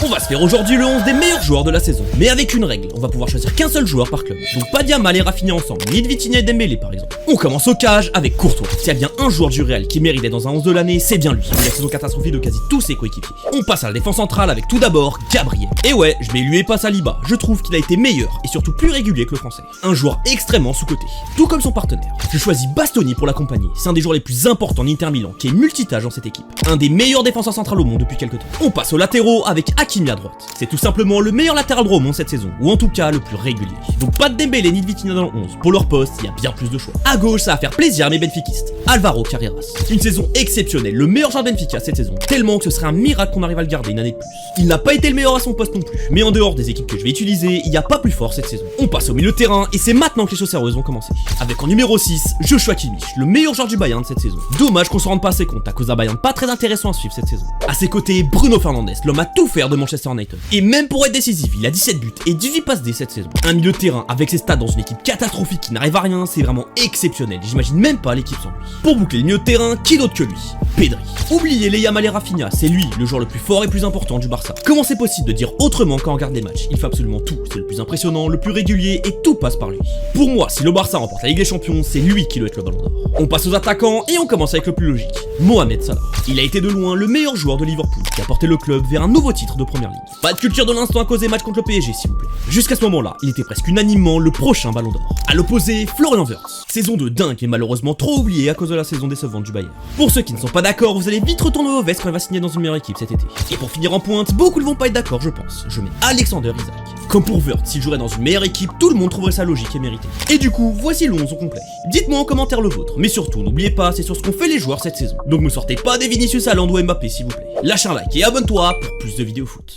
On va se faire aujourd'hui le 11 des meilleurs joueurs de la saison, mais avec une règle, on va pouvoir choisir qu'un seul joueur par club. Donc pas Yamal et Rafinha ensemble, ni de Vitinha et Dembélé par exemple. On commence au cage avec Courtois. S'il y a bien un joueur du Real qui mérite d'être dans un 11 de l'année, c'est bien lui. Il a la saison catastrophique de quasi tous ses coéquipiers. On passe à la défense centrale avec tout d'abord Gabriel. Et ouais, je mets lui et pas Saliba. Je trouve qu'il a été meilleur et surtout plus régulier que le français. Un joueur extrêmement sous-coté, tout comme son partenaire. Je choisis Bastoni pour l'accompagner. C'est un des joueurs les plus importants d'Inter Milan qui est multitâche dans cette équipe. Un des meilleurs défenseurs centrales au monde depuis quelques temps. On passe aux latéraux avec Hakimi à droite. C'est tout simplement le meilleur latéral droit au monde cette saison, ou en tout cas le plus régulier. Donc pas de Dembélé ni de Vitinha dans le 11. Pour leur poste, il y a bien plus de choix. À gauche, ça va faire plaisir à mes benfiquistes. Alvaro Carreras. Une saison exceptionnelle, le meilleur joueur de Benfica cette saison. Tellement que ce serait un miracle qu'on arrive à le garder une année de plus. Il n'a pas été le meilleur à son poste non plus. Mais en dehors des équipes que je vais utiliser, il n'y a pas plus fort cette saison. On passe au milieu de terrain et c'est maintenant que les choses sérieuses vont commencer. Avec en numéro 6, Joshua Kimmich, le meilleur joueur du Bayern de cette saison. Dommage qu'on se rende pas assez compte à cause d'un Bayern pas très intéressant à suivre cette saison. À ses côtés, Bruno Fernandes, l'homme à tout faire de Manchester United. Et même pour être décisif, il a 17 buts et 18 passes D cette saison. Un milieu de terrain avec ses stats dans une équipe catastrophique qui n'arrive à rien, c'est vraiment exceptionnel. J'imagine même pas l'équipe sans lui. Pour boucler le milieu de terrain, qui d'autre que lui? Pedri. Oubliez les Yamal et Rafinha, c'est lui le joueur le plus fort et plus important du Barça. Comment c'est possible de dire autrement quand on regarde les matchs? Il fait absolument tout, c'est le plus impressionnant, le plus régulier et tout passe par lui. Pour moi, si le Barça remporte la Ligue des Champions, c'est lui qui doit être le ballon d'or. On passe aux attaquants et on commence avec le plus logique, Mohamed Salah. Il a été de loin le meilleur joueur de Liverpool qui a porté le club vers un nouveau titre de première ligue. Pas de culture de l'instant à cause des matchs contre le PSG s'il vous plaît. Jusqu'à ce moment-là, il était presque unanimement le prochain ballon d'or. À l'opposé, Florian Wirtz. Saison de dingue mais malheureusement trop oubliée à cause de la saison décevante du Bayern. Pour ceux qui ne sont pas d'accord, vous allez vite retourner vos vestes quand il va signer dans une meilleure équipe cet été. Et pour finir en pointe, beaucoup ne vont pas être d'accord je pense. Je mets Alexander Isak. Comme pour Wirtz, s'il jouerait dans une meilleure équipe, tout le monde trouverait ça logique et mérité. Et du coup, voici le 11 au complet. Dites-moi en commentaire le vôtre, mais surtout n'oubliez pas, c'est sur ce qu'ont fait les joueurs cette saison. Donc me sortez pas des Vinicius Haaland ou Mbappé s'il vous plaît. Lâche un like et abonne-toi pour plus de vidéos foot.